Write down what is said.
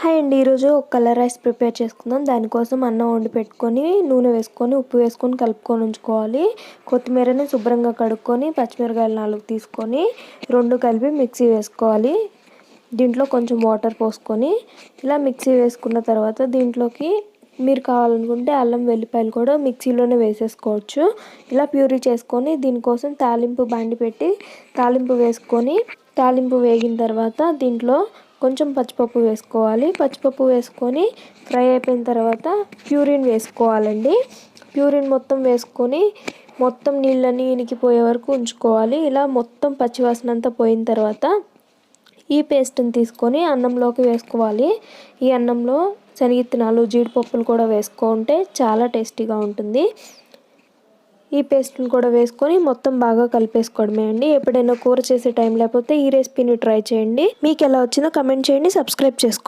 Hi అండి, ఈరోజు ఒక కలర్ రైస్ ప్రిపేర్ చేసుకుందాం. దానికోసం అన్నం వండి పెట్టుకొని నూనె వేసుకొని ఉప్పు వేసుకొని కలుపుకొని ఉంచుకోవాలి. కొత్తిమీరని శుభ్రంగా కడుక్కొని పచ్చిమిరకాయలు 4 తీసుకొని 2 కలిపి మిక్సీ వేసుకోవాలి. దీంట్లో కొంచెం వాటర్ పోసుకొని ఇలా మిక్సీ వేసుకున్న తర్వాత దీంట్లోకి మీరు కావాలనుకుంటే అల్లం వెల్లిపాయలు కూడా మిక్సీలోనే వేసేసుకోవచ్చు. ఇలా ప్యూరీ చేసుకొని దీనికోసం తాలింపు బాండి పెట్టి తాలింపు వేసుకొని తాలింపు వేగిన తర్వాత దీంట్లో కొంచెం పచ్చిపప్పు వేసుకోవాలి. పచ్చిపప్పు వేసుకొని ఫ్రై అయిపోయిన తర్వాత ప్యూరీని వేసుకోవాలండి. ప్యూరీని మొత్తం వేసుకొని మొత్తం నీళ్ళని ఇనికిపోయే వరకు ఉంచుకోవాలి. ఇలా మొత్తం పచ్చివాసన అంతా పోయిన తర్వాత ఈ పేస్ట్ని తీసుకొని అన్నంలోకి వేసుకోవాలి. ఈ అన్నంలో శనగిత్తనాలు జీడిపప్పులు కూడా వేసుకుంటే చాలా టేస్టీగా ఉంటుంది. ఈ పేస్ట్ని కూడా వేసుకొని మొత్తం బాగా కలిపేసుకోవడమే అండి. ఎప్పుడైనా కూర చేసే టైం లేకపోతే ఈ రెసిపీని ట్రై చేయండి. మీకు ఎలా వచ్చిందో కమెంట్ చేయండి, సబ్స్క్రైబ్ చేసుకోండి.